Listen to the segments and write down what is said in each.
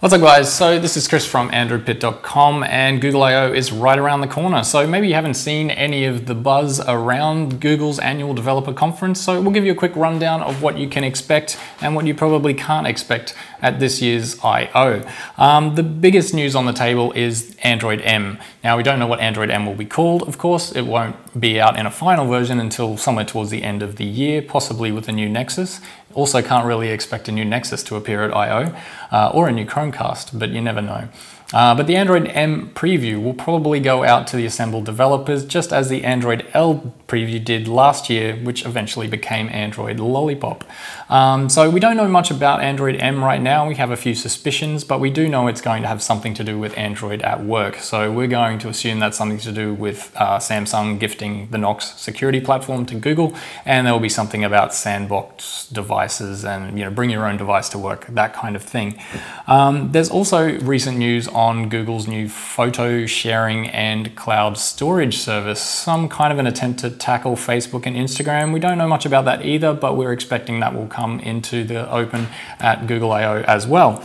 What's up guys, so this is Chris from AndroidPIT.com and Google I/O is right around the corner. So maybe you haven't seen any of the buzz around Google's annual developer conference. So we'll give you a quick rundown of what you can expect and what you probably can't expect at this year's I/O. The biggest news on the table is Android M. Now we don't know what Android M will be called, of course. It won't be out in a final version until somewhere towards the end of the year, possibly with a new Nexus. Also can't really expect a new Nexus to appear at I/O or a new Chromecast, but you never know. But the Android M preview will probably go out to the assembled developers just as the Android L preview did last year, which eventually became Android Lollipop. So we don't know much about Android M right now. We have a few suspicions, but we do know it's going to have something to do with Android at work. So we're going to assume that's something to do with Samsung gifting the Knox security platform to Google, and there will be something about sandbox devices and bring your own device to work, that kind of thing. There's also recent news on Google's new photo sharing and cloud storage service, some kind of an attempt to tackle Facebook and Instagram. We don't know much about that either, but we're expecting that will come into the open at Google I/O as well.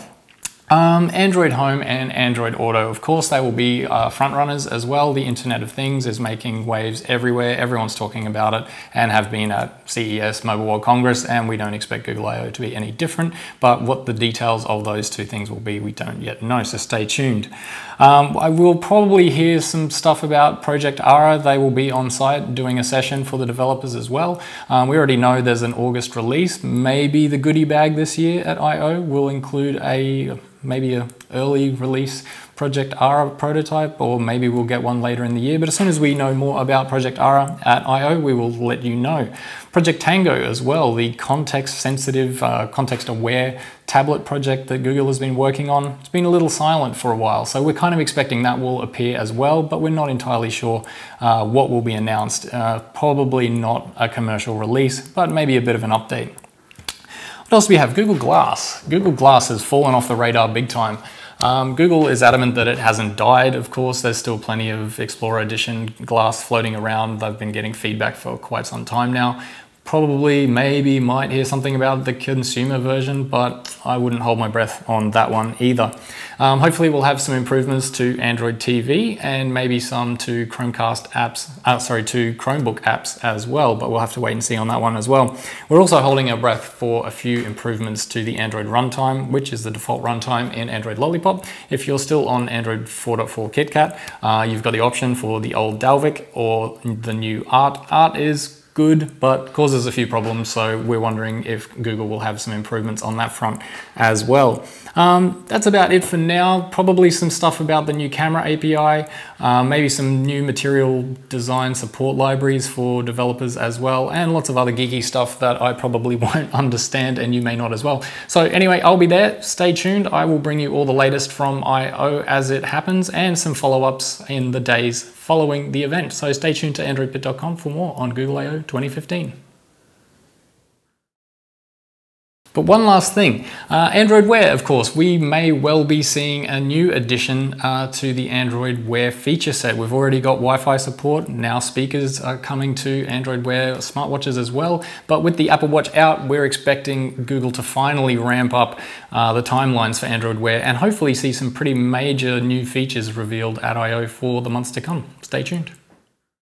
Android Home and Android Auto, of course, they will be front runners as well. The Internet of Things is making waves everywhere. Everyone's talking about it and have been at CES, Mobile World Congress, and we don't expect Google I/O to be any different. But what the details of those two things will be, we don't yet know, so stay tuned. I will probably hear some stuff about Project Ara. They will be on site doing a session for the developers as well. We already know there's an August release. Maybe the goodie bag this year at I/O will include maybe an early release Project Ara prototype, or maybe we'll get one later in the year. But as soon as we know more about Project Ara at I/O, we will let you know. Project Tango as well, the context-sensitive, context-aware tablet project that Google has been working on. It's been a little silent for a while, so we're kind of expecting that will appear as well, but we're not entirely sure what will be announced. Probably not a commercial release, but maybe a bit of an update. What else do we have? Google Glass. Google Glass has fallen off the radar big time. Google is adamant that it hasn't died, of course. There's still plenty of Explorer Edition Glass floating around. They've been getting feedback for quite some time now. Probably, maybe, might hear something about the consumer version, but I wouldn't hold my breath on that one either. Hopefully we'll have some improvements to Android TV and maybe some to Chromecast apps, to Chromebook apps as well, but we'll have to wait and see on that one as well. We're also holding our breath for a few improvements to the Android runtime, which is the default runtime in Android Lollipop. If you're still on Android 4.4 KitKat, you've got the option for the old Dalvik or the new Art. Art is good, but causes a few problems, so we're wondering if Google will have some improvements on that front as well. That's about it for now. Probably some stuff about the new camera API, maybe some new material design support libraries for developers as well, and lots of other geeky stuff that I probably won't understand and you may not as well. So anyway, I'll be there. Stay tuned. I will bring you all the latest from I/O as it happens and some follow-ups in the days following the event. So stay tuned to AndroidPIT.com for more on Google I/O 2015. But one last thing, Android Wear, of course, we may well be seeing a new addition to the Android Wear feature set. We've already got Wi-Fi support, now speakers are coming to Android Wear smartwatches as well, but with the Apple Watch out, we're expecting Google to finally ramp up the timelines for Android Wear and hopefully see some pretty major new features revealed at I/O for the months to come. Stay tuned.